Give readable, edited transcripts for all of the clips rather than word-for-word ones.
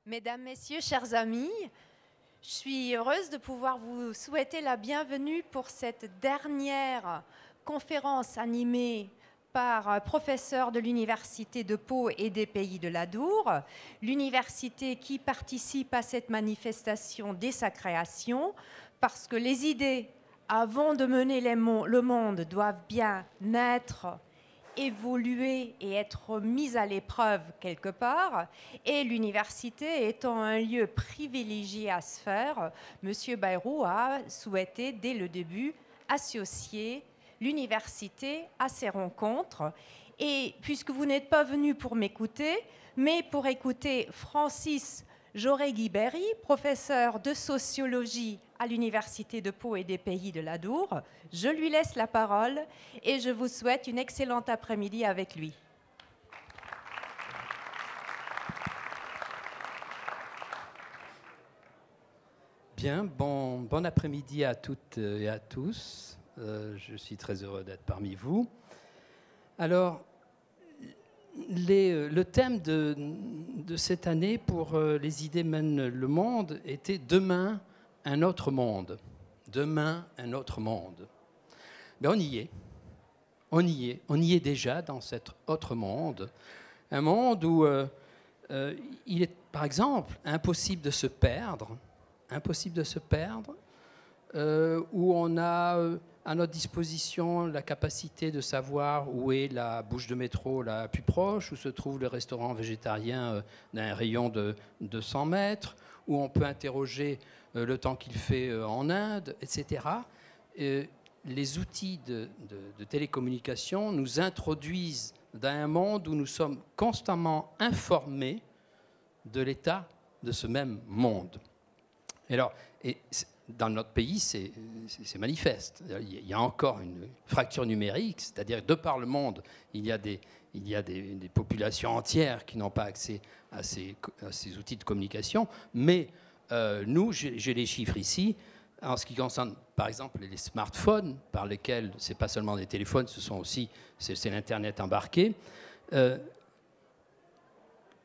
Mesdames, Messieurs, chers amis, je suis heureuse de pouvoir vous souhaiter la bienvenue pour cette dernière conférence animée par un professeur de l'Université de Pau et des Pays de l'Adour, l'université qui participe à cette manifestation dès sa création, parce que les idées, avant de mener le monde, doivent bien naître, évoluer et être mise à l'épreuve quelque part, et l'université étant un lieu privilégié à ce faire, M. Bayrou a souhaité dès le début associer l'université à ces rencontres. Et puisque vous n'êtes pas venu pour m'écouter, mais pour écouter Francis Jauregui-Berry, professeur de sociologie à l'Université de Pau et des Pays de l'Adour, je lui laisse la parole et je vous souhaite une excellente après-midi avec lui. Bien, bon après-midi à toutes et à tous. Je suis très heureux d'être parmi vous. Alors, le thème de cette année pour Les idées mènent le monde était « Demain, un autre monde ». Demain, un autre monde. Mais on y est. On y est déjà dans cet autre monde. Un monde où il est, par exemple, impossible de se perdre, où on a à notre disposition la capacité de savoir où est la bouche de métro la plus proche, où se trouve le restaurant végétarien d'un rayon de 200 mètres, où on peut interroger le temps qu'il fait en Inde, etc. Les outils de télécommunication nous introduisent dans un monde où nous sommes constamment informés de l'état de ce même monde. Alors, dans notre pays, c'est manifeste. Il y a encore une fracture numérique, c'est-à-dire que de par le monde, il y a des populations entières qui n'ont pas accès à ces outils de communication. Mais nous, j'ai les chiffres ici, en ce qui concerne, par exemple, les smartphones, par lesquels, ce n'est pas seulement des téléphones, ce sont aussi, c'est l'Internet embarqué.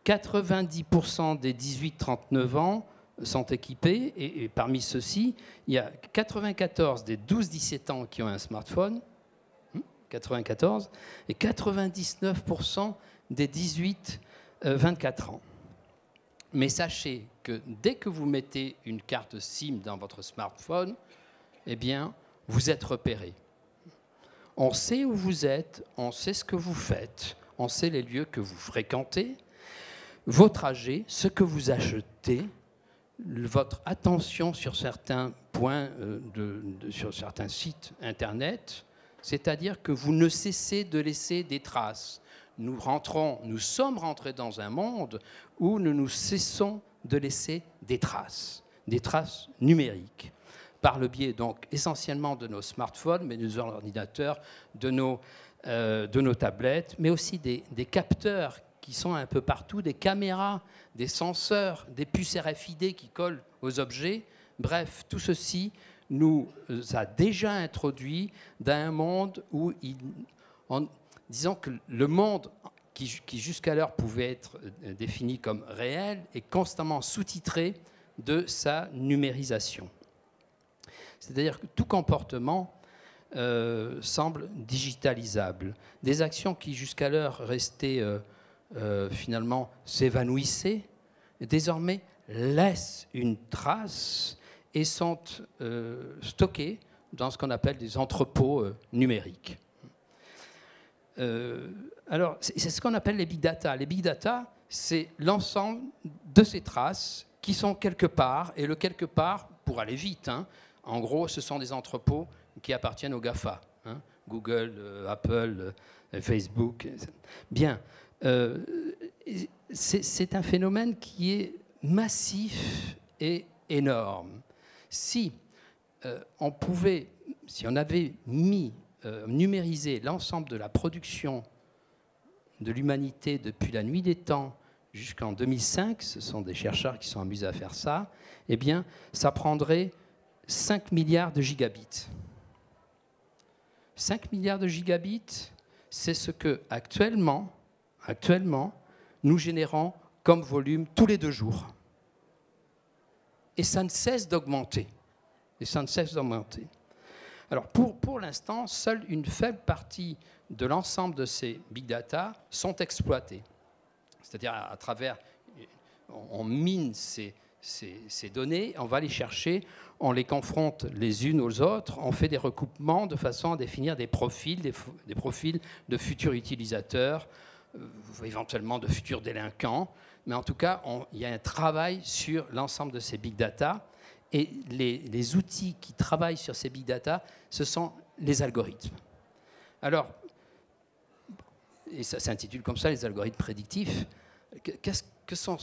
90% des 18-39 ans sont équipés, et parmi ceux-ci, il y a 94 des 12-17 ans qui ont un smartphone, 94, et 99% des 18-24 ans. Mais sachez que dès que vous mettez une carte SIM dans votre smartphone, eh bien, vous êtes repéré. On sait où vous êtes, on sait ce que vous faites, on sait les lieux que vous fréquentez, vos trajets, ce que vous achetez, votre attention sur certains points, sur certains sites Internet, c'est-à-dire que vous ne cessez de laisser des traces. Nous sommes rentrés dans un monde où nous ne cessons de laisser des traces numériques, par le biais donc essentiellement de nos smartphones, mais de nos ordinateurs, de nos tablettes, mais aussi des capteurs qui sont un peu partout, des caméras, des senseurs, des puces RFID qui collent aux objets. Bref, tout ceci nous a déjà introduit dans un monde où, disons que le monde qui jusqu'alors pouvait être défini comme réel est constamment sous-titré de sa numérisation. C'est-à-dire que tout comportement semble digitalisable. Des actions qui jusqu'alors restaient finalement s'évanouissaient, désormais laissent une trace et sont stockées dans ce qu'on appelle des entrepôts numériques. Alors, c'est ce qu'on appelle les big data. Les big data, c'est l'ensemble de ces traces qui sont quelque part, et le quelque part, pour aller vite, en gros, ce sont des entrepôts qui appartiennent aux GAFA, Google, Apple, Facebook. Bien. C'est un phénomène qui est massif et énorme. Si on avait numérisé l'ensemble de la production de l'humanité depuis la nuit des temps jusqu'en 2005, ce sont des chercheurs qui sont amusés à faire ça, eh bien, ça prendrait 5 milliards de gigabits. 5 milliards de gigabits, c'est ce que actuellement, nous générons comme volume tous les 2 jours. et ça ne cesse d'augmenter. Et ça ne cesse d'augmenter. Alors, pour l'instant, seule une faible partie de l'ensemble de ces big data sont exploités. C'est-à-dire à travers, on mine ces données, on va les chercher, on les confronte les unes aux autres, on fait des recoupements de façon à définir des profils de futurs utilisateurs, éventuellement de futurs délinquants. Mais en tout cas, il y a un travail sur l'ensemble de ces big data. Et les outils qui travaillent sur ces big data, ce sont les algorithmes. Alors, et ça s'intitule comme ça, les algorithmes prédictifs. Que sont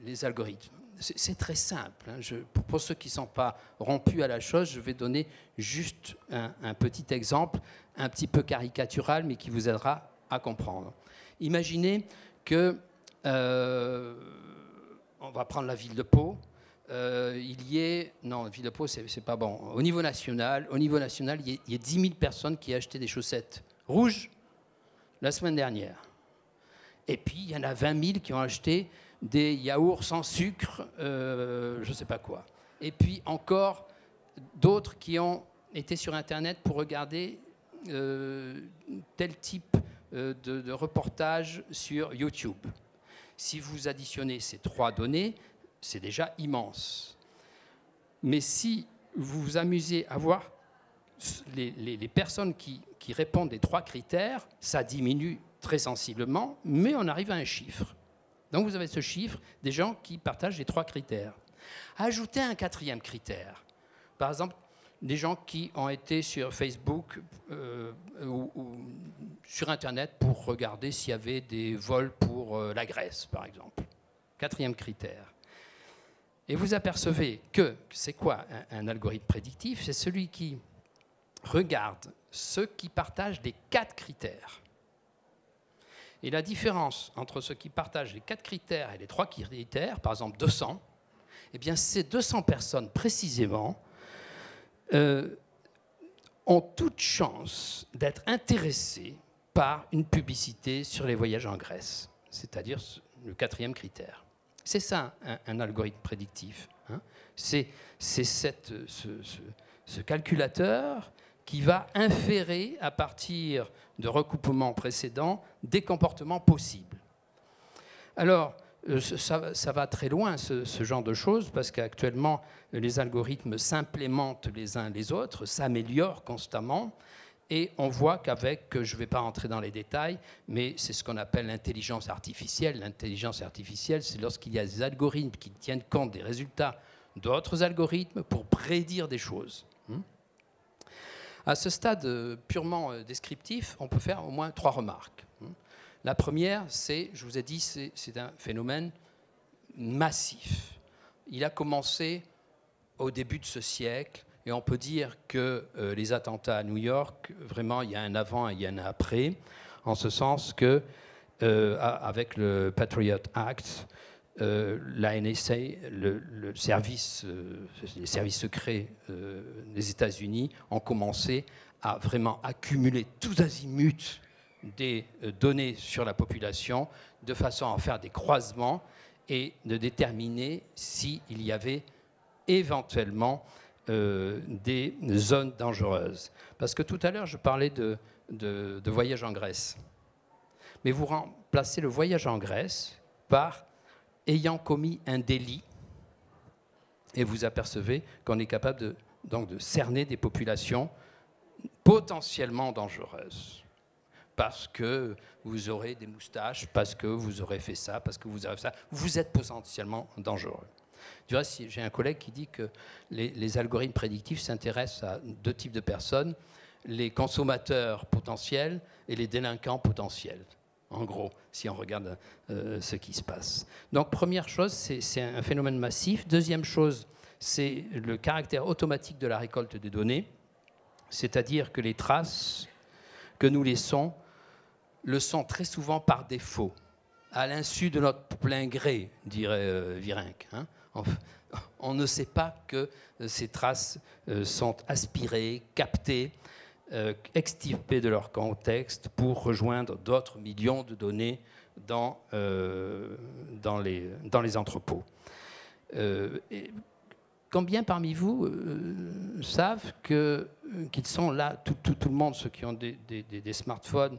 les algorithmes? C'est très simple. Hein. Pour ceux qui ne sont pas rompus à la chose, je vais donner juste un petit exemple, un petit peu caricatural, mais qui vous aidera à comprendre. Imaginez que, on va prendre la ville de Pau, il y ait, non, la ville de Pau, c'est pas bon. Au niveau national, il y a 10 000 personnes qui ont acheté des chaussettes rouges la semaine dernière. Et puis, il y en a 20 000 qui ont acheté des yaourts sans sucre, je ne sais pas quoi. Et puis, encore d'autres qui ont été sur Internet pour regarder tel type de reportage sur YouTube. Si vous additionnez ces 3 données, c'est déjà immense. Mais si vous vous amusez à voir les personnes qui répondent aux 3 critères, ça diminue très sensiblement, mais on arrive à un chiffre. Donc vous avez ce chiffre des gens qui partagent les 3 critères. Ajoutez un 4e critère. Par exemple, des gens qui ont été sur Facebook ou sur Internet pour regarder s'il y avait des vols pour la Grèce, par exemple. 4e critère. Et vous apercevez que, c'est quoi un algorithme prédictif? C'est celui qui regarde ceux qui partagent les 4 critères. Et la différence entre ceux qui partagent les 4 critères et les 3 critères, par exemple 200, eh bien ces 200 personnes précisément ont toute chance d'être intéressées par une publicité sur les voyages en Grèce, c'est-à-dire le 4e critère. C'est ça un algorithme prédictif. Hein. C'est ce calculateur qui va inférer à partir de recoupements précédents des comportements possibles. Alors, ça va très loin, ce genre de choses, parce qu'actuellement, les algorithmes s'implémentent les uns les autres, s'améliorent constamment, et on voit qu'avec, je ne vais pas rentrer dans les détails, mais c'est ce qu'on appelle l'intelligence artificielle. L'intelligence artificielle, c'est lorsqu'il y a des algorithmes qui tiennent compte des résultats d'autres algorithmes pour prédire des choses. À ce stade purement descriptif, on peut faire au moins 3 remarques. La première, c'est, je vous ai dit, c'est un phénomène massif. Il a commencé au début de ce siècle, et on peut dire que les attentats à New York, vraiment, il y a un avant et il y a un après, en ce sens que, avec le Patriot Act, la NSA, les services secrets des États-Unis ont commencé à vraiment accumuler tous azimuts des données sur la population de façon à en faire des croisements et de déterminer s'il y avait éventuellement des zones dangereuses. Parce que tout à l'heure, je parlais de voyage en Grèce. Mais vous remplacez le voyage en Grèce par ayant commis un délit, et vous apercevez qu'on est capable de cerner des populations potentiellement dangereuses. Parce que vous aurez des moustaches, parce que vous aurez fait ça, parce que vous avez ça, vous êtes potentiellement dangereux. Du reste, j'ai un collègue qui dit que les algorithmes prédictifs s'intéressent à 2 types de personnes, les consommateurs potentiels et les délinquants potentiels. En gros, si on regarde ce qui se passe. Donc, première chose, c'est un phénomène massif. Deuxième chose, c'est le caractère automatique de la récolte des données, c'est-à-dire que les traces que nous laissons le sont très souvent par défaut, à l'insu de notre plein gré, dirait Virenque. Hein. On ne sait pas que ces traces sont aspirées, captées, extirpées de leur contexte pour rejoindre d'autres millions de données dans les entrepôts. combien parmi vous savent qu'ils sont là, tout le monde, ceux qui ont des smartphones,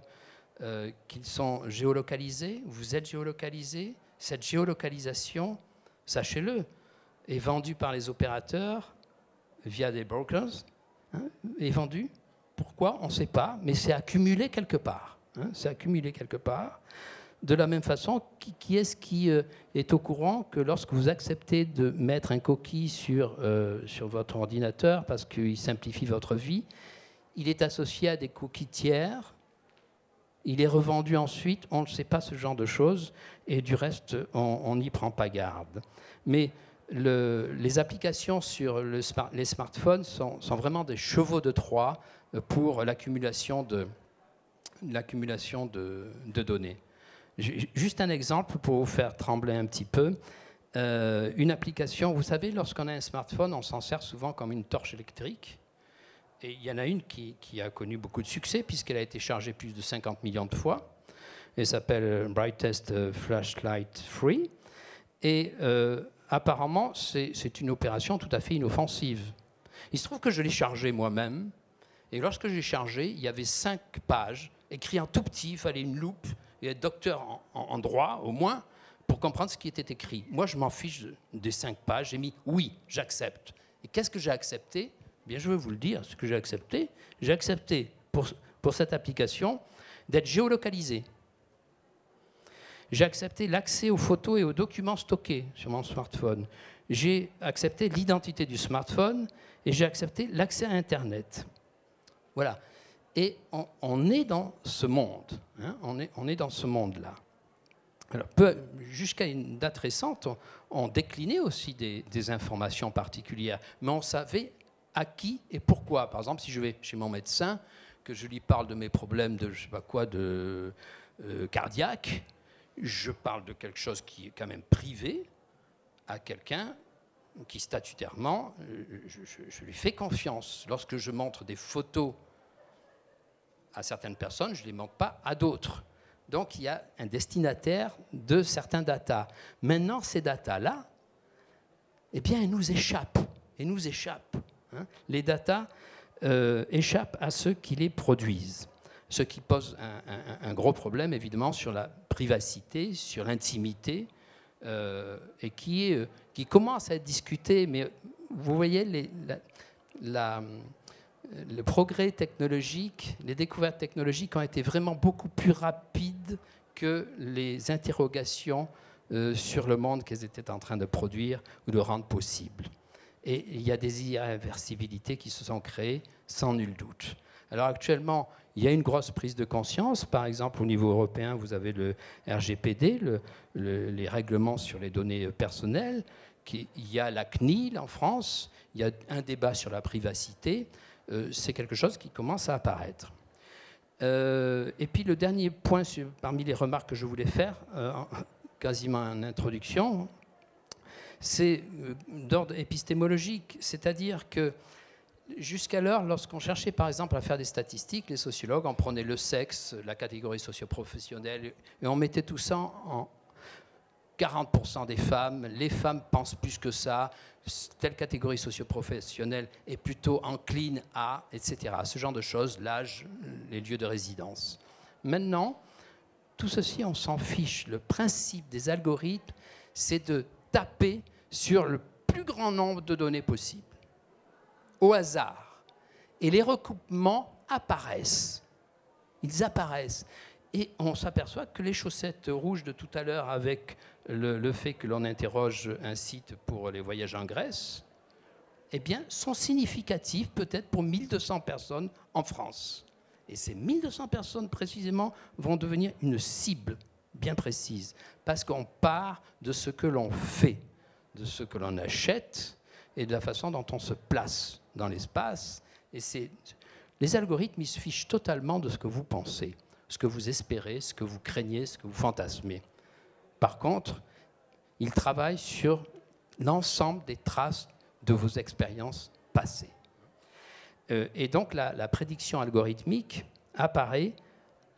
qu'ils sont géolocalisés? Vous êtes géolocalisés? Cette géolocalisation, sachez-le, est vendue par les opérateurs via des brokers, hein, est vendue. Pourquoi? On ne sait pas, mais c'est accumulé quelque part. Hein, c'est accumulé quelque part. De la même façon, qui est-ce qui est au courant que lorsque vous acceptez de mettre un cookie sur votre ordinateur parce qu'il simplifie votre vie, il est associé à des cookies tiers, il est revendu ensuite, on ne sait pas ce genre de choses, et du reste, on n'y prend pas garde. Mais les applications sur les smartphones sont vraiment des chevaux de Troie pour l'accumulation de données. Juste un exemple pour vous faire trembler un petit peu. Une application, vous savez, lorsqu'on a un smartphone, on s'en sert souvent comme une torche électrique. Et il y en a une qui a connu beaucoup de succès puisqu'elle a été chargée plus de 50 millions de fois. Elle s'appelle Brightest Flashlight Free. Et apparemment, c'est une opération tout à fait inoffensive. Il se trouve que je l'ai chargée moi-même. Et lorsque j'ai chargé, il y avait 5 pages, écrites en tout petit, il fallait une loupe et être docteur en droit, au moins, pour comprendre ce qui était écrit. Moi, je m'en fiche des 5 pages. J'ai mis « oui, j'accepte ». Et qu'est-ce que j'ai accepté? Bien, je vais vous le dire, ce que j'ai accepté. J'ai accepté, pour cette application, d'être géolocalisé. J'ai accepté l'accès aux photos et aux documents stockés sur mon smartphone. J'ai accepté l'identité du smartphone et j'ai accepté l'accès à Internet. Voilà. Et on est dans ce monde. Hein, on est dans ce monde-là. Alors, jusqu'à une date récente, on déclinait aussi des informations particulières, mais on savait à qui et pourquoi. Par exemple, si je vais chez mon médecin, que je lui parle de mes problèmes de, je sais pas quoi, de cardiaque, je parle de quelque chose qui est quand même privé à quelqu'un qui, statutairement, je lui fais confiance. Lorsque je montre des photos à certaines personnes, je ne les montre pas à d'autres. Donc, il y a un destinataire de certains datas. Maintenant, ces datas-là, eh bien, elles nous échappent. Elles nous échappent. Hein. Les datas échappent à ceux qui les produisent. Ce qui pose un gros problème, évidemment, sur la privacité, sur l'intimité, et qui commence à être discuté. Mais vous voyez, le progrès technologique, les découvertes technologiques ont été vraiment beaucoup plus rapides que les interrogations sur le monde qu'elles étaient en train de produire ou de rendre possible. Et il y a des irréversibilités qui se sont créées, sans nul doute. Alors actuellement, il y a une grosse prise de conscience. Par exemple, au niveau européen, vous avez le RGPD, les règlements sur les données personnelles. Il y a la CNIL en France. Il y a un débat sur la privacité. C'est quelque chose qui commence à apparaître. Et puis le dernier point parmi les remarques que je voulais faire, quasiment en introduction, c'est d'ordre épistémologique, c'est-à-dire que jusqu'alors, lorsqu'on cherchait par exemple à faire des statistiques, les sociologues, on prenait le sexe, la catégorie socio-professionnelle, et on mettait tout ça en 40% des femmes, les femmes pensent plus que ça, telle catégorie socio-professionnelle est plutôt encline à, etc. Ce genre de choses, l'âge, les lieux de résidence. Maintenant, tout ceci, on s'en fiche. Le principe des algorithmes, c'est de taper sur le plus grand nombre de données possible, au hasard. Et les recoupements apparaissent. Ils apparaissent. Et on s'aperçoit que les chaussettes rouges de tout à l'heure, avec le fait que l'on interroge un site pour les voyages en Grèce, eh bien, sont significatives peut-être pour 1200 personnes en France. Et ces 1200 personnes, précisément, vont devenir une cible bien précise, parce qu'on part de ce que l'on fait, de ce que l'on achète et de la façon dont on se place dans l'espace. Et les algorithmes, ils se fichent totalement de ce que vous pensez, ce que vous espérez, ce que vous craignez, ce que vous fantasmez. Par contre, ils travaillent sur l'ensemble des traces de vos expériences passées. Et donc, la prédiction algorithmique apparaît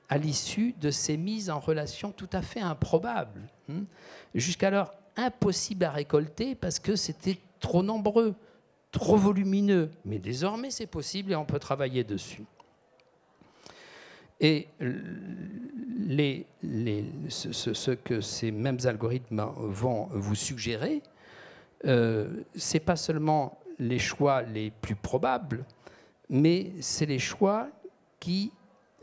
à l'issue de ces mises en relation tout à fait improbables. Jusqu'alors, impossible à récolter parce que c'était trop nombreux, trop volumineux. Mais désormais, c'est possible et on peut travailler dessus. Et ce que ces mêmes algorithmes vont vous suggérer, ce n'est pas seulement les choix les plus probables, mais c'est les choix qui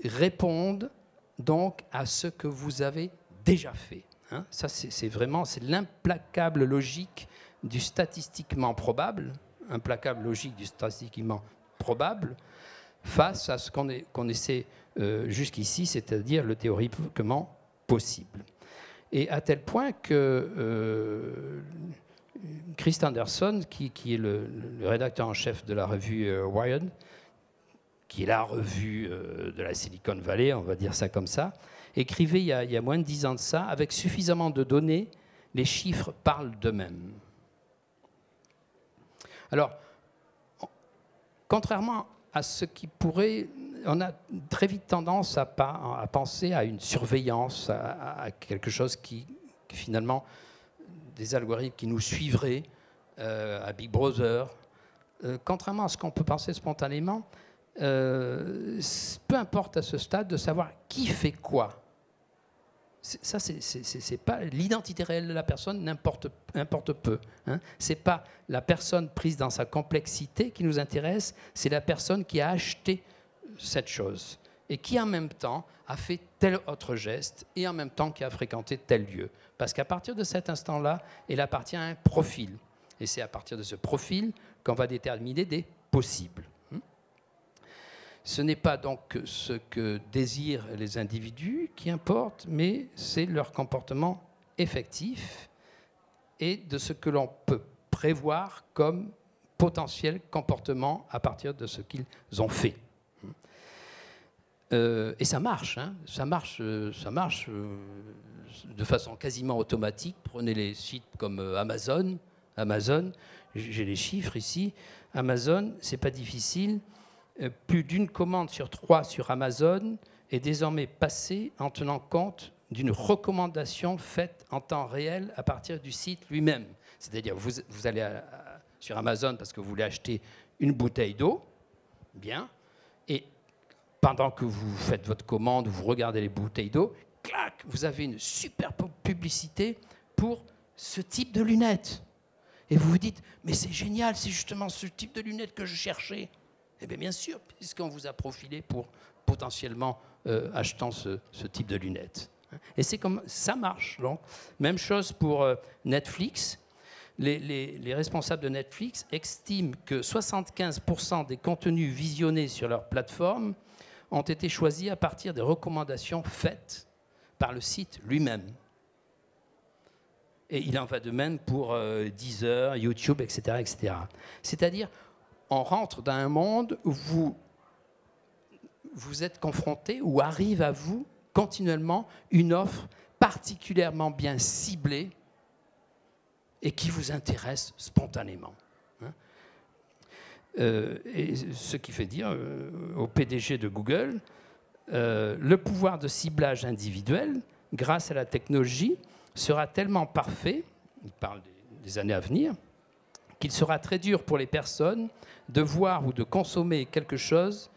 répondent donc à ce que vous avez déjà fait. Hein. Ça, c'est vraiment l'implacable logique du statistiquement probable, implacable logique du statistiquement probable, face à ce qu'on essaie jusqu'ici, c'est-à-dire le théoriquement possible. Et à tel point que Chris Anderson, qui est le rédacteur en chef de la revue Wired, qui est la revue de la Silicon Valley, on va dire ça comme ça, écrivait il y a moins de 10 ans de ça, avec suffisamment de données, les chiffres parlent d'eux-mêmes. Alors, contrairement à ce qui pourrait... On a très vite tendance à penser à une surveillance, à quelque chose qui finalement, des algorithmes qui nous suivraient, à Big Brother. Contrairement à ce qu'on peut penser spontanément, peu importe à ce stade de savoir qui fait quoi. Ça, c'est pas l'identité réelle de la personne, n'importe peu. Hein. C'est pas la personne prise dans sa complexité qui nous intéresse, c'est la personne qui a acheté cette chose et qui en même temps a fait tel autre geste et en même temps qui a fréquenté tel lieu. Parce qu'à partir de cet instant-là, elle appartient à un profil. Et c'est à partir de ce profil qu'on va déterminer des possibles. Ce n'est pas donc ce que désirent les individus qui importe, mais c'est leur comportement effectif et de ce que l'on peut prévoir comme potentiel comportement à partir de ce qu'ils ont fait. Et ça marche, hein. Ça marche de façon quasiment automatique. Prenez les sites comme Amazon. Amazon, j'ai les chiffres ici. Amazon, c'est pas difficile. Plus d'une commande sur 3 sur Amazon est désormais passée en tenant compte d'une recommandation faite en temps réel à partir du site lui-même. C'est-à-dire, vous allez sur Amazon parce que vous voulez acheter une bouteille d'eau, bien, et pendant que vous faites votre commande, vous regardez les bouteilles d'eau, clac, vous avez une super publicité pour ce type de lunettes. Et vous vous dites, mais c'est génial, c'est justement ce type de lunettes que je cherchais. Eh bien sûr, puisqu'on vous a profilé pour potentiellement achetant ce type de lunettes. Et c'est comme ça marche. Donc. Même chose pour Netflix. Les responsables de Netflix estiment que 75% des contenus visionnés sur leur plateforme ont été choisis à partir des recommandations faites par le site lui-même. Et il en va de même pour Deezer, YouTube, etc., etc. C'est-à-dire, on rentre dans un monde où vous êtes confronté, ou arrive à vous continuellement une offre particulièrement bien ciblée et qui vous intéresse spontanément. Et ce qui fait dire au PDG de Google, le pouvoir de ciblage individuel, grâce à la technologie, sera tellement parfait, il parle des années à venir, qu'il sera très dur pour les personnes de voir ou de consommer quelque chose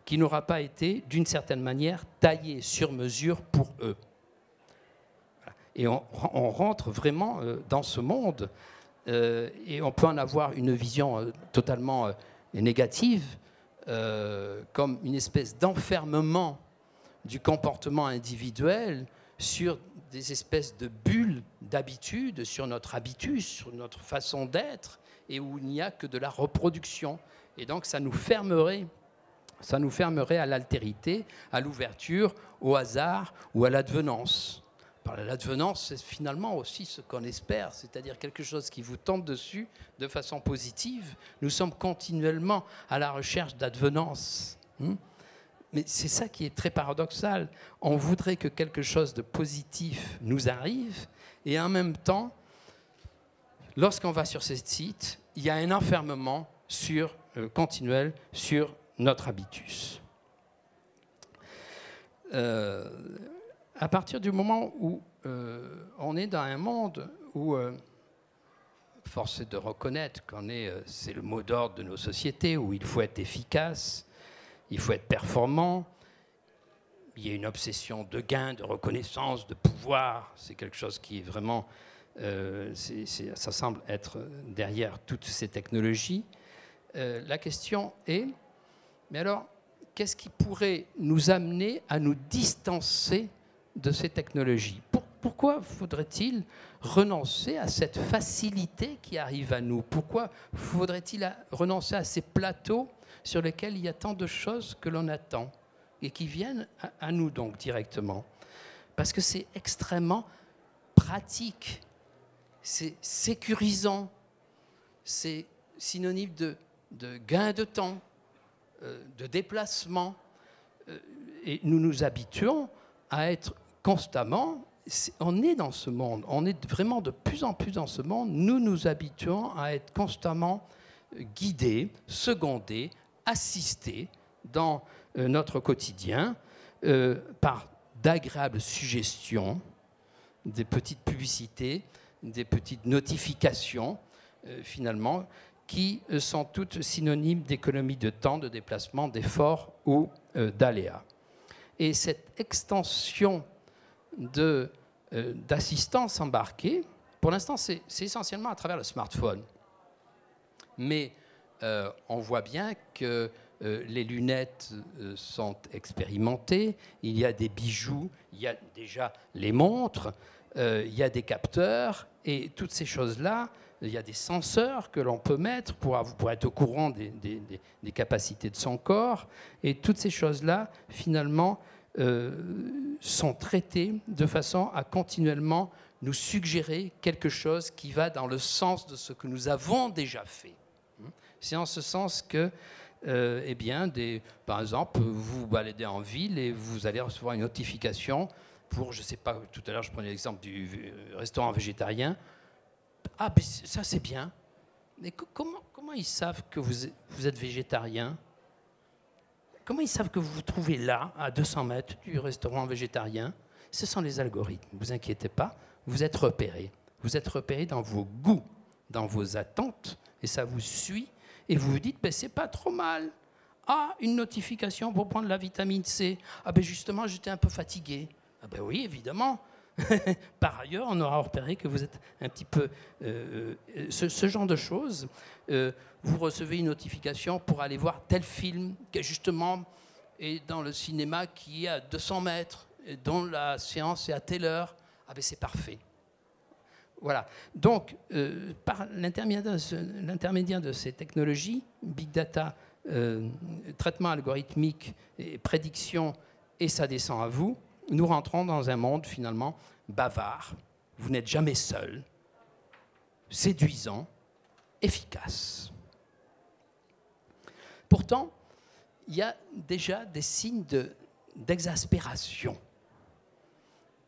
qui n'aura pas été, d'une certaine manière, taillé sur mesure pour eux. Et on rentre vraiment dans ce monde et on peut en avoir une vision totalement négative, comme une espèce d'enfermement du comportement individuel sur des espèces de bulles d'habitude, sur notre habitus, sur notre façon d'être, et où il n'y a que de la reproduction. Et donc ça nous fermerait à l'altérité, à l'ouverture, au hasard ou à l'advenance. L'advenance, c'est finalement aussi ce qu'on espère, c'est-à-dire quelque chose qui vous tombe dessus de façon positive. Nous sommes continuellement à la recherche d'advenance. Mais c'est ça qui est très paradoxal. On voudrait que quelque chose de positif nous arrive, et en même temps, lorsqu'on va sur ces sites, il y a un enfermement continuel sur notre habitus. À partir du moment où on est dans un monde où force est de reconnaître c'est le mot d'ordre de nos sociétés où il faut être efficace, il faut être performant. Il y a une obsession de gain, de reconnaissance, de pouvoir. C'est quelque chose qui est vraiment... ça semble être derrière toutes ces technologies. La question est, mais alors, qu'est-ce qui pourrait nous amener à nous distancer de ces technologies? Pourquoi faudrait-il renoncer à cette facilité qui arrive à nous? Pourquoi faudrait-il renoncer à ces plateaux sur lesquels il y a tant de choses que l'on attend et qui viennent à nous donc directement? Parce que c'est extrêmement pratique, c'est sécurisant, c'est synonyme de gain de temps, de déplacement. Et nous nous habituons à être constamment... On est dans ce monde, on est vraiment de plus en plus dans ce monde, nous nous habituons à être constamment guidés, secondés, assistés dans notre quotidien par d'agréables suggestions, des petites publicités, des petites notifications, finalement, qui sont toutes synonymes d'économie de temps, de déplacement, d'effort ou d'aléas. Et cette extension d'assistance embarquée, pour l'instant, c'est essentiellement à travers le smartphone. Mais on voit bien que les lunettes sont expérimentées, il y a des bijoux, il y a déjà les montres, il y a des capteurs, et toutes ces choses-là, il y a des senseurs que l'on peut mettre pour être au courant des capacités de son corps, et toutes ces choses-là, finalement, sont traitées de façon à continuellement nous suggérer quelque chose qui va dans le sens de ce que nous avons déjà fait. C'est en ce sens que, eh bien, par exemple, vous vous baladez en ville et vous allez recevoir une notification pour, je ne sais pas, tout à l'heure je prenais l'exemple du restaurant végétarien. Ah, ben ça c'est bien. Mais comment ils savent que vous êtes végétarien? Comment ils savent que vous vous trouvez là, à 200 mètres du restaurant végétarien? Ce sont les algorithmes, ne vous inquiétez pas, vous êtes repérés. Vous êtes repérés dans vos goûts, dans vos attentes, et ça vous suit, et vous vous dites, ben, c'est pas trop mal. Ah, une notification pour prendre la vitamine C. Ah ben justement, j'étais un peu fatigué. Ah ben oui, évidemment. Par ailleurs, on aura repéré que vous êtes un petit peu... ce genre de choses. Vous recevez une notification pour aller voir tel film qui, justement, est dans le cinéma qui est à 200 mètres, et dont la séance est à telle heure. Ah ben c'est parfait. Voilà. Donc, par l'intermédiaire de ces technologies, big data, traitement algorithmique, et prédiction, et ça descend à vous, nous rentrons dans un monde finalement bavard. Vous n'êtes jamais seul, séduisant, efficace. Pourtant, il y a déjà des signes d'exaspération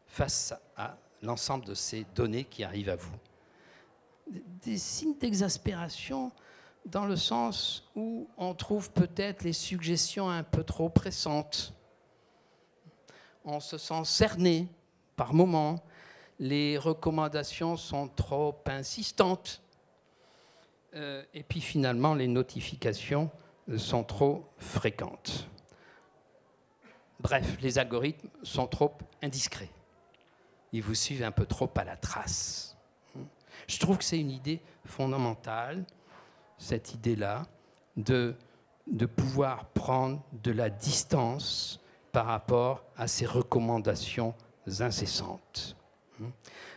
face à l'ensemble de ces données qui arrivent à vous. Des signes d'exaspération dans le sens où on trouve peut-être les suggestions un peu trop pressantes. On se sent cerné par moments. Les recommandations sont trop insistantes. Et puis finalement, les notifications sont trop fréquentes. Bref, les algorithmes sont trop indiscrets. Ils vous suivent un peu trop à la trace. Je trouve que c'est une idée fondamentale, cette idée-là, de pouvoir prendre de la distance par rapport à ces recommandations incessantes.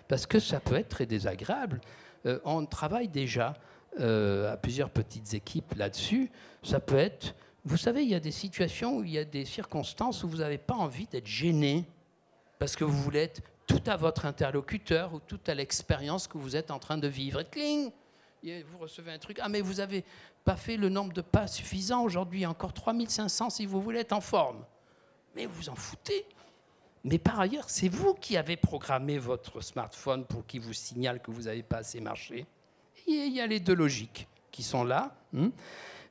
Parce que ça peut être très désagréable. On travaille déjà à plusieurs petites équipes là-dessus. Ça peut être... Vous savez, il y a des situations où il y a des circonstances où vous n'avez pas envie d'être gêné parce que vous voulez être tout à votre interlocuteur ou tout à l'expérience que vous êtes en train de vivre. Et cling, vous recevez un truc. Ah, mais vous n'avez pas fait le nombre de pas suffisant aujourd'hui. Encore 3500 si vous voulez être en forme. Mais vous en foutez. Mais par ailleurs, c'est vous qui avez programmé votre smartphone pour qu'il vous signale que vous n'avez pas assez marché. Et il y a les deux logiques qui sont là.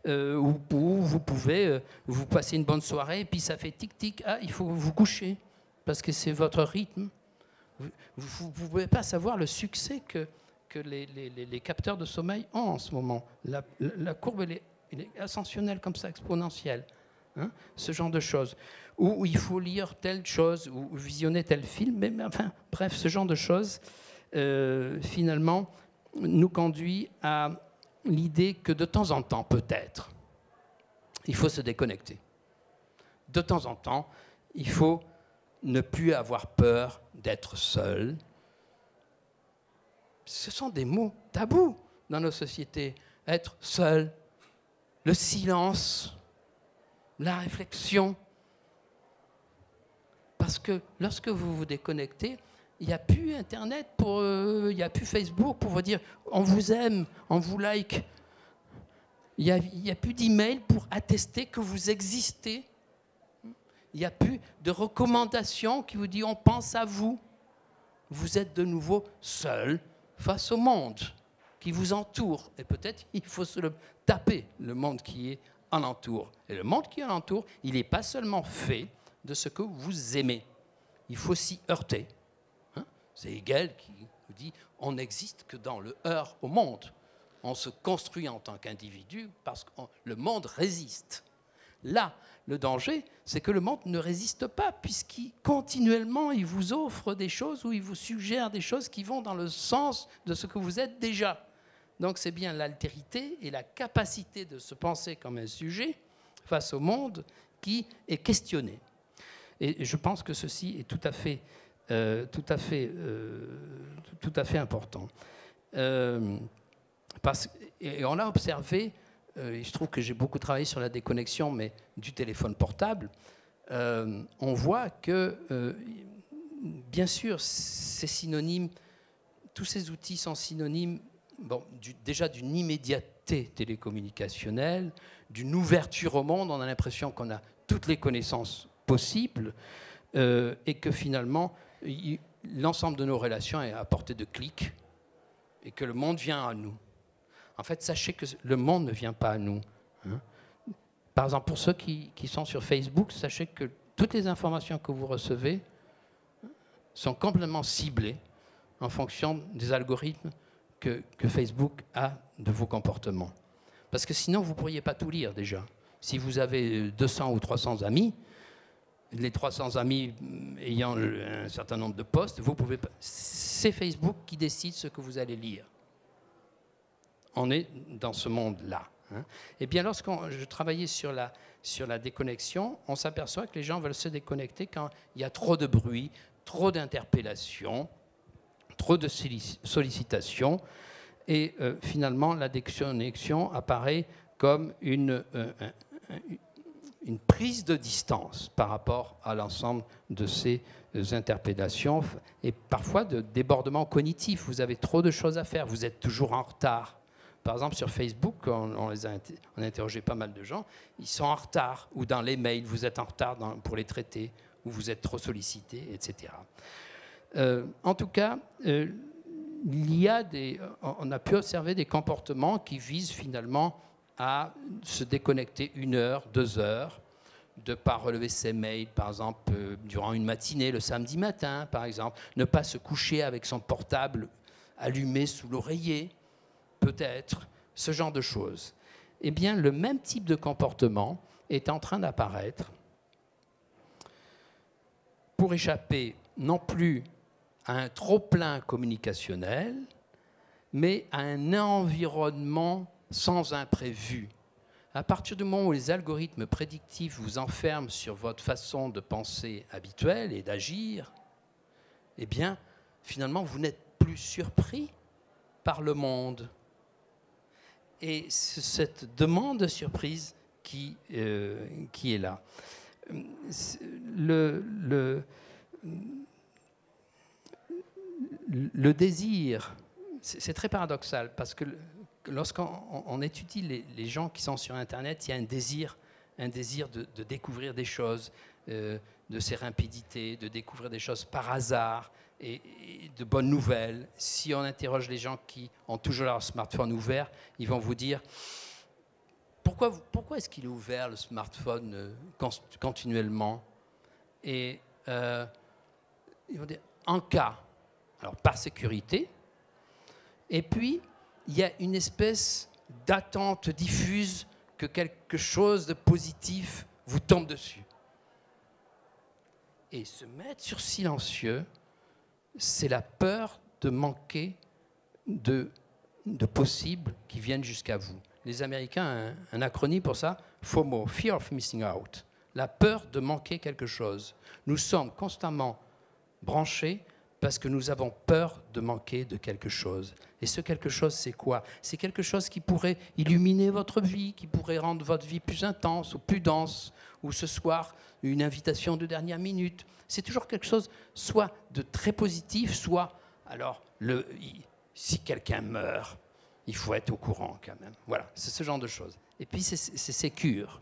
Où vous pouvez vous passer une bonne soirée et puis ça fait tic-tic. Ah, il faut vous coucher parce que c'est votre rythme. Vous ne pouvez pas savoir le succès que que les capteurs de sommeil ont en ce moment. La courbe, elle est ascensionnelle comme ça, exponentielle. Hein, ce genre de choses. Où il faut lire telle chose, ou visionner tel film, mais enfin, bref, ce genre de choses, finalement, nous conduit à l'idée que de temps en temps, peut-être, il faut se déconnecter. De temps en temps, il faut ne plus avoir peur d'être seul. Ce sont des mots tabous dans nos sociétés. Être seul, le silence, la réflexion. Parce que lorsque vous vous déconnectez, il n'y a plus Internet, il n'y a plus Facebook pour vous dire on vous aime, on vous like. Il n'y a plus d'email pour attester que vous existez. Il n'y a plus de recommandations qui vous disent on pense à vous. Vous êtes de nouveau seul face au monde qui vous entoure. Et peut-être il faut se le taper, le monde qui est alentour. Et le monde qui est alentour, il n'est pas seulement fait de ce que vous aimez. Il faut s'y heurter. Hein? C'est Hegel qui nous dit on n'existe que dans le heurt au monde. On se construit en tant qu'individu parce que le monde résiste. Là, le danger, c'est que le monde ne résiste pas, puisqu'il continuellement, il vous offre des choses ou il vous suggère des choses qui vont dans le sens de ce que vous êtes déjà. Donc c'est bien l'altérité et la capacité de se penser comme un sujet face au monde qui est questionnée. Et je pense que ceci est tout à fait important. Et on a observé, je trouve que j'ai beaucoup travaillé sur la déconnexion, mais du téléphone portable, on voit que, bien sûr, c'est synonyme, tous ces outils sont synonymes déjà d'une immédiateté télécommunicationnelle, d'une ouverture au monde. On a l'impression qu'on a toutes les connaissances possibles et que finalement, l'ensemble de nos relations est à portée de clic et que le monde vient à nous. En fait, sachez que le monde ne vient pas à nous. Hein. Par exemple, pour ceux qui sont sur Facebook, sachez que toutes les informations que vous recevez sont complètement ciblées en fonction des algorithmes que Facebook a de vos comportements. Parce que sinon, vous ne pourriez pas tout lire déjà. Si vous avez 200 ou 300 amis, les 300 amis ayant un certain nombre de posts, vous pouvez pas. C'est Facebook qui décide ce que vous allez lire. On est dans ce monde-là. Hein. Et bien, lorsque je travaillais sur la déconnexion, on s'aperçoit que les gens veulent se déconnecter quand il y a trop de bruit, trop d'interpellations, trop de sollicitations. Et finalement, la déconnexion apparaît comme une prise de distance par rapport à l'ensemble de ces interpellations et parfois de débordements cognitifs. Vous avez trop de choses à faire, vous êtes toujours en retard. Par exemple, sur Facebook, on a interrogé pas mal de gens, ils sont en retard, ou dans les mails, vous êtes en retard pour les traiter, ou vous êtes trop sollicité, etc. En tout cas, on a pu observer des comportements qui visent finalement à se déconnecter 1 heure, 2 heures, de ne pas relever ses mails, par exemple, durant une matinée, le samedi matin, par exemple, ne pas se coucher avec son portable allumé sous l'oreiller, peut-être, ce genre de choses. Eh bien, le même type de comportement est en train d'apparaître pour échapper non plus à un trop-plein communicationnel, mais à un environnement sans imprévu. À partir du moment où les algorithmes prédictifs vous enferment sur votre façon de penser habituelle et d'agir, eh bien, finalement, vous n'êtes plus surpris par le monde. Et c'est cette demande de surprise qui est là. Le désir, c'est très paradoxal, parce que lorsqu'on étudie les gens qui sont sur Internet, il y a un désir de découvrir des choses, de sérendipité, de découvrir des choses par hasard, et de bonnes nouvelles. Si on interroge les gens qui ont toujours leur smartphone ouvert, ils vont vous dire pourquoi est-ce qu'il est ouvert le smartphone continuellement? Et ils vont dire en cas, alors par sécurité, Et puis, il y a une espèce d'attente diffuse que quelque chose de positif vous tombe dessus. Et se mettre sur silencieux, c'est la peur de manquer de possibles qui viennent jusqu'à vous. Les Américains ont un acronyme pour ça, FOMO, Fear of Missing Out, la peur de manquer quelque chose. Nous sommes constamment branchés parce que nous avons peur de manquer de quelque chose. Et ce quelque chose, c'est quoi? C'est quelque chose qui pourrait illuminer votre vie, qui pourrait rendre votre vie plus intense ou plus dense, ou ce soir, une invitation de dernière minute. C'est toujours quelque chose, soit de très positif, soit, alors, si quelqu'un meurt, il faut être au courant quand même. Voilà, c'est ce genre de choses. Et puis, c'est sécure.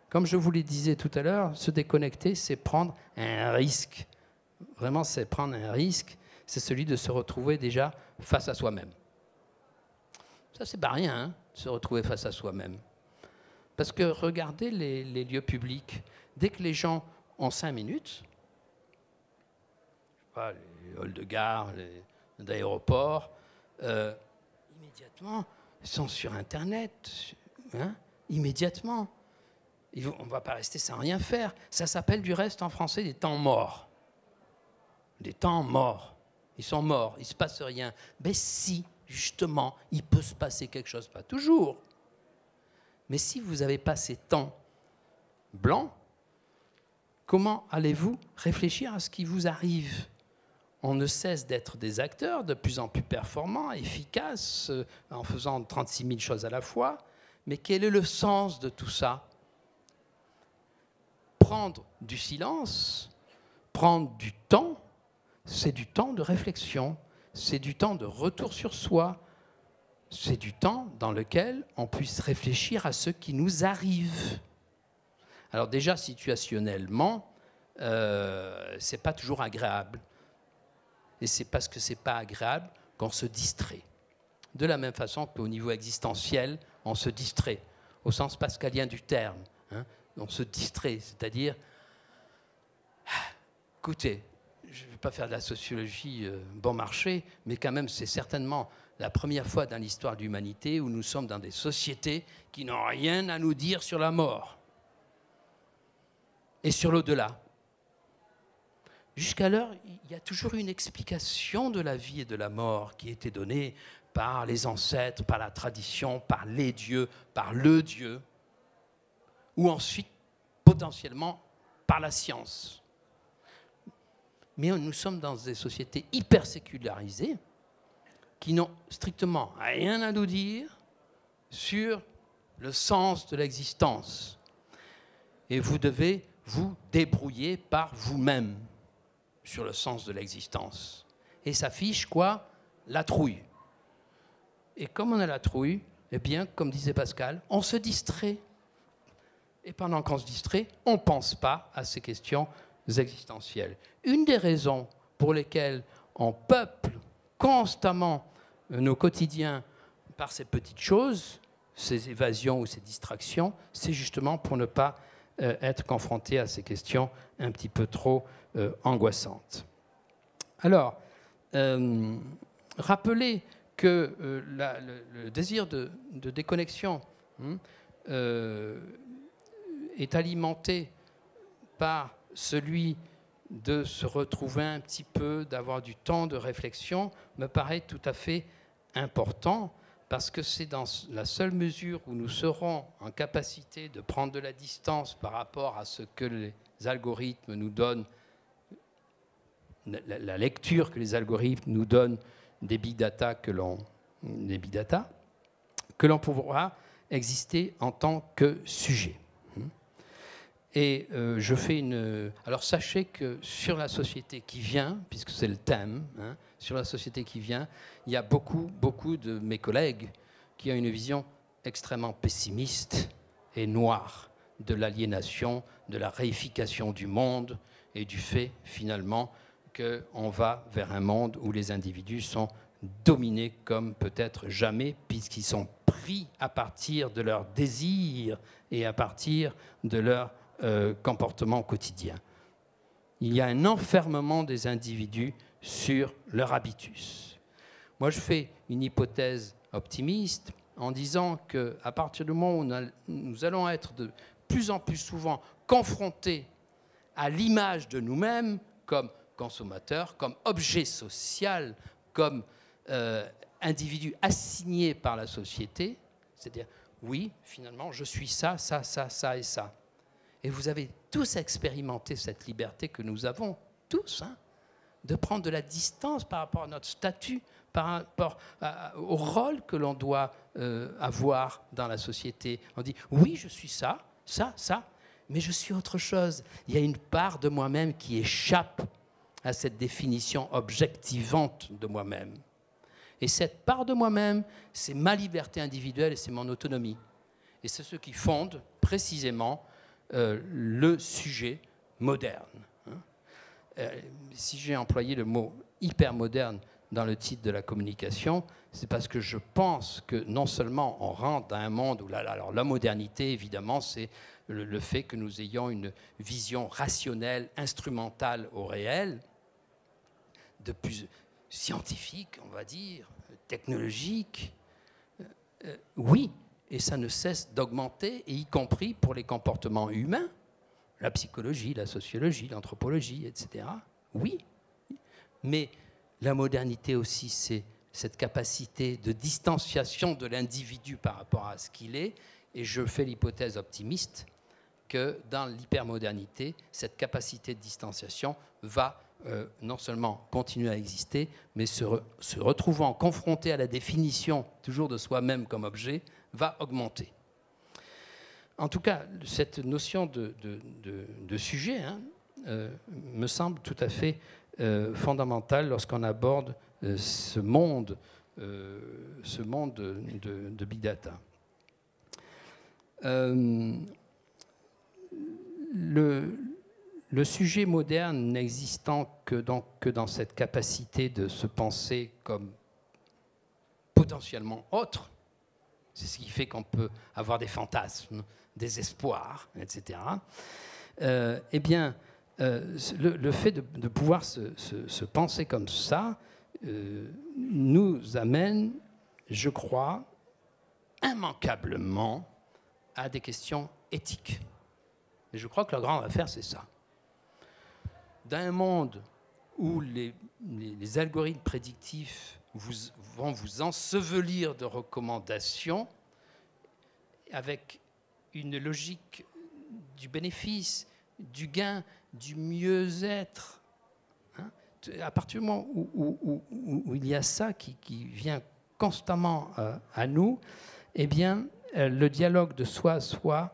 Comme je vous le disais tout à l'heure, se déconnecter, c'est prendre un risque. Vraiment, c'est prendre un risque, c'est celui de se retrouver déjà face à soi-même. Ça, c'est pas rien, hein, se retrouver face à soi-même. Parce que regardez les lieux publics. Dès que les gens ont 5 minutes, je sais pas, les halls de gare, les aéroports, immédiatement, ils sont sur Internet, hein, immédiatement. On ne va pas rester sans rien faire. Ça s'appelle du reste en français des temps morts. Des temps morts. Ils sont morts, il ne se passe rien. Mais si, justement, il peut se passer quelque chose, pas toujours. Mais si vous n'avez pas ces temps blancs, comment allez-vous réfléchir à ce qui vous arrive? On ne cesse d'être des acteurs de plus en plus performants, efficaces, en faisant 36 000 choses à la fois. Mais quel est le sens de tout ça? Prendre du silence, prendre du temps, c'est du temps de réflexion, c'est du temps de retour sur soi, c'est du temps dans lequel on puisse réfléchir à ce qui nous arrive. Alors déjà, situationnellement, c'est pas toujours agréable. Et c'est parce que c'est pas agréable qu'on se distrait. De la même façon qu'au niveau existentiel, on se distrait, au sens pascalien du terme. Hein, on se distrait, c'est-à-dire, écoutez, je ne vais pas faire de la sociologie bon marché, mais quand même, c'est certainement la première fois dans l'histoire de l'humanité où nous sommes dans des sociétés qui n'ont rien à nous dire sur la mort et sur l'au-delà. Jusqu'alors, il y a toujours une explication de la vie et de la mort qui était donnée par les ancêtres, par la tradition, par les dieux, par le Dieu, ou ensuite, potentiellement, par la science. Mais nous sommes dans des sociétés hyper sécularisées qui n'ont strictement rien à nous dire sur le sens de l'existence. Et vous devez vous débrouiller par vous-même sur le sens de l'existence. Et ça fiche quoi? La trouille. Et comme on a la trouille, eh bien, comme disait Pascal, on se distrait. Et pendant qu'on se distrait, on ne pense pas à ces questions existentielles. Une des raisons pour lesquelles on peuple constamment nos quotidiens par ces petites choses, ces évasions ou ces distractions, c'est justement pour ne pas être confronté à ces questions un petit peu trop angoissantes. Alors, rappelez que le désir de déconnexion est alimenté par celui de se retrouver un petit peu, d'avoir du temps de réflexion, me paraît tout à fait important, parce que c'est dans la seule mesure où nous serons en capacité de prendre de la distance par rapport à ce que les algorithmes nous donnent, la lecture que les algorithmes nous donnent des big data que l'on pourra exister en tant que sujet. Et je fais une... Alors sachez que sur la société qui vient, puisque c'est le thème, hein, sur la société qui vient, il y a beaucoup de mes collègues qui ont une vision extrêmement pessimiste et noire de l'aliénation, de la réification du monde et du fait finalement qu'on va vers un monde où les individus sont dominés comme peut-être jamais, puisqu'ils sont pris à partir de leurs désirs et à partir de leur comportement quotidien. Il y a un enfermement des individus sur leur habitus. Moi, je fais une hypothèse optimiste en disant qu'à partir du moment où nous allons être de plus en plus souvent confrontés à l'image de nous-mêmes comme consommateurs, comme objet social, comme individu assigné par la société, c'est-à-dire, oui, finalement, je suis ça, ça, ça, ça et ça. Et vous avez tous expérimenté cette liberté que nous avons, tous, hein, de prendre de la distance par rapport à notre statut, par rapport au rôle que l'on doit avoir dans la société. On dit, oui, je suis ça, ça, ça, mais je suis autre chose. Il y a une part de moi-même qui échappe à cette définition objectivante de moi-même. Et cette part de moi-même, c'est ma liberté individuelle et c'est mon autonomie. Et c'est ce qui fonde précisément le sujet moderne. Si j'ai employé le mot hypermoderne dans le titre de la communication, c'est parce que je pense que non seulement on rentre dans un monde où alors la modernité, évidemment, c'est le fait que nous ayons une vision rationnelle, instrumentale au réel, de plus scientifique, on va dire, technologique. Oui, et ça ne cesse d'augmenter, et y compris pour les comportements humains, la psychologie, la sociologie, l'anthropologie, etc. Oui, mais la modernité aussi, c'est cette capacité de distanciation de l'individu par rapport à ce qu'il est, et je fais l'hypothèse optimiste que dans l'hypermodernité, cette capacité de distanciation va non seulement continuer à exister, mais se retrouvant confronté à la définition toujours de soi-même comme objet, va augmenter. En tout cas, cette notion de sujet me semble tout à fait fondamentale lorsqu'on aborde ce monde de Big Data. Le sujet moderne n'existant que dans cette capacité de se penser comme potentiellement autre, c'est ce qui fait qu'on peut avoir des fantasmes, des espoirs, etc. Eh bien, le fait de pouvoir se penser comme ça nous amène, je crois, immanquablement à des questions éthiques. Et je crois que la grande affaire, c'est ça. Dans un monde où les algorithmes prédictifs vont vous ensevelir de recommandations avec une logique du bénéfice, du gain, du mieux-être, hein, à partir du moment où il y a ça qui vient constamment à nous, eh bien, le dialogue de soi à soi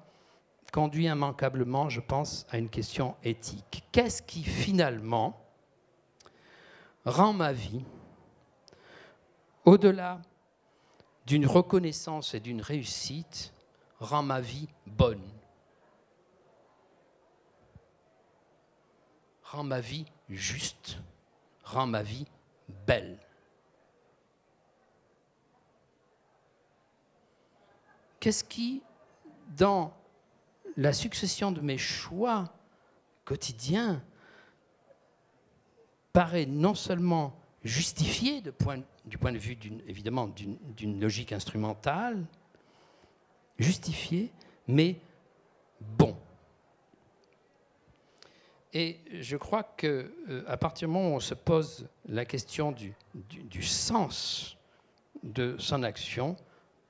conduit immanquablement, je pense, à une question éthique. Qu'est-ce qui, finalement, rend ma vie, au-delà d'une reconnaissance et d'une réussite, rend ma vie bonne, rend ma vie juste, rend ma vie belle? Qu'est-ce qui, dans la succession de mes choix quotidiens, paraît non seulement justifié du point de vue, évidemment, d'une logique instrumentale, justifié, mais bon. Et je crois qu'à partir du moment où on se pose la question du sens de son action,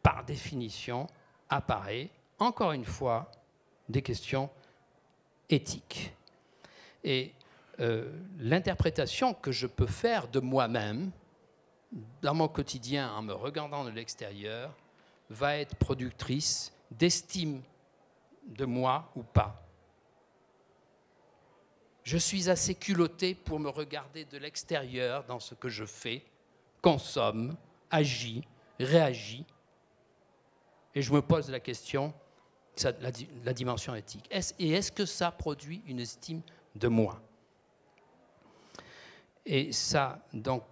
par définition, apparaît, encore une fois, des questions éthiques. Et l'interprétation que je peux faire de moi-même, dans mon quotidien, en me regardant de l'extérieur, va être productrice d'estime de moi ou pas. Je suis assez culotté pour me regarder de l'extérieur dans ce que je fais, consomme, agis, réagis. Et je me pose la question, la dimension éthique. Est-ce que ça produit une estime de moi? Et ça, donc,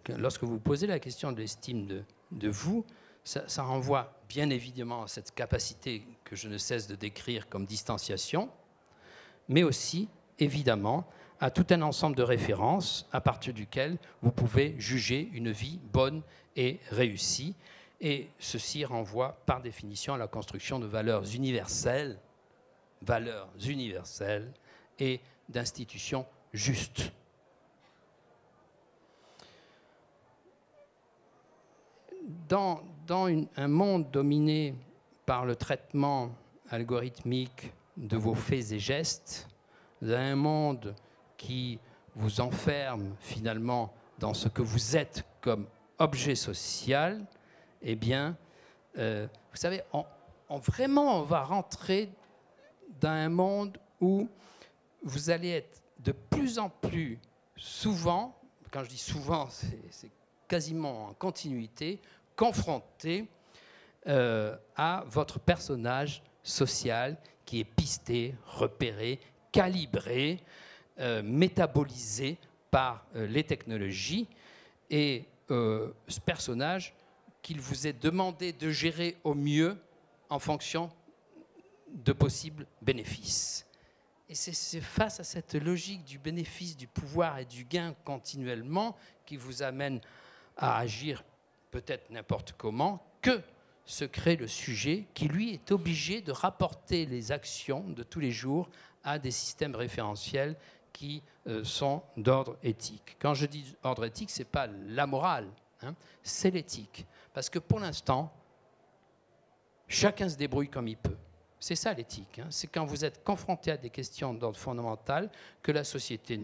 lorsque vous posez la question de l'estime de vous, ça renvoie bien évidemment à cette capacité que je ne cesse de décrire comme distanciation, mais aussi, évidemment, à tout un ensemble de références à partir duquel vous pouvez juger une vie bonne et réussie. Et ceci renvoie par définition à la construction de valeurs universelles et d'institutions justes. Dans un monde dominé par le traitement algorithmique de vos faits et gestes, dans un monde qui vous enferme finalement dans ce que vous êtes comme objet social, eh bien, vous savez, on va rentrer dans un monde où vous allez être de plus en plus souvent, quand je dis souvent, c'est quasiment en continuité, confronté à votre personnage social qui est pisté, repéré, calibré, métabolisé par les technologies. Et ce personnage qu'il vous est demandé de gérer au mieux en fonction de possibles bénéfices. Et c'est face à cette logique du bénéfice, du pouvoir et du gain continuellement qui vous amène à agir peut-être n'importe comment que se crée le sujet qui, lui, est obligé de rapporter les actions de tous les jours à des systèmes référentiels qui sont d'ordre éthique. Quand je dis ordre éthique, ce n'est pas la morale, hein, c'est l'éthique. Parce que pour l'instant, chacun se débrouille comme il peut. C'est ça l'éthique. Hein. C'est quand vous êtes confronté à des questions d'ordre fondamental que la société,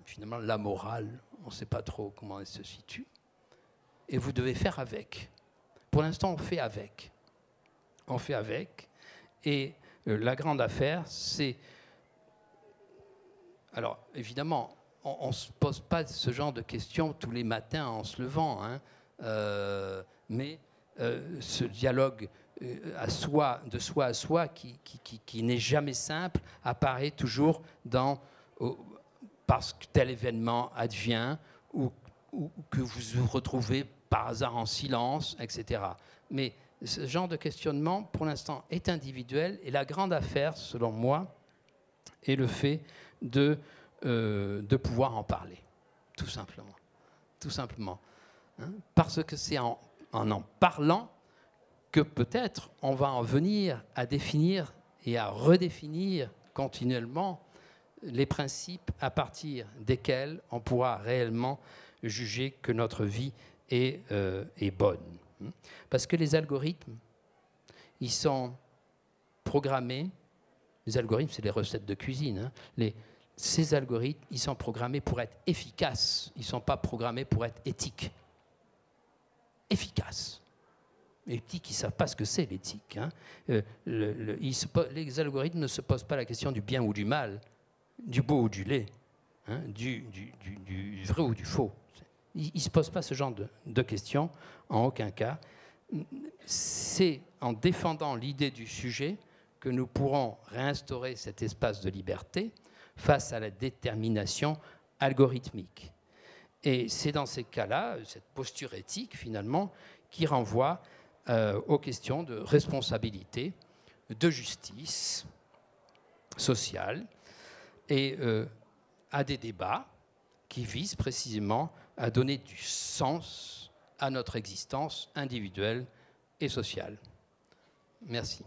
finalement la morale, on ne sait pas trop comment elle se situe, et vous devez faire avec. Pour l'instant, on fait avec. On fait avec. Et la grande affaire, c'est... Alors, évidemment, on ne se pose pas ce genre de questions tous les matins en se levant, hein, mais ce dialogue de soi à soi, qui n'est jamais simple, apparaît toujours parce que tel événement advient ou que vous vous retrouvez par hasard en silence, etc. Mais ce genre de questionnement, pour l'instant, est individuel, et la grande affaire, selon moi, est le fait de pouvoir en parler, tout simplement. Tout simplement. Hein, parce que c'est en parlant que peut-être on va en venir à définir et à redéfinir continuellement les principes à partir desquels on pourra réellement juger que notre vie est bonne. Parce que les algorithmes, ils sont programmés, les algorithmes, c'est les recettes de cuisine, hein, ces algorithmes, ils sont programmés pour être efficaces, ils ne sont pas programmés pour être éthiques. Efficaces. Éthique, ils ne savent pas ce que c'est l'éthique. Hein. Les algorithmes ne se posent pas la question du bien ou du mal, du beau ou du laid, hein, du vrai ou du faux. Ils ne se posent pas ce genre de questions, en aucun cas. C'est en défendant l'idée du sujet que nous pourrons réinstaurer cet espace de liberté face à la détermination algorithmique. Et c'est dans ces cas-là, cette posture éthique, finalement, qui renvoie aux questions de responsabilité, de justice sociale et à des débats qui visent précisément à donner du sens à notre existence individuelle et sociale. Merci.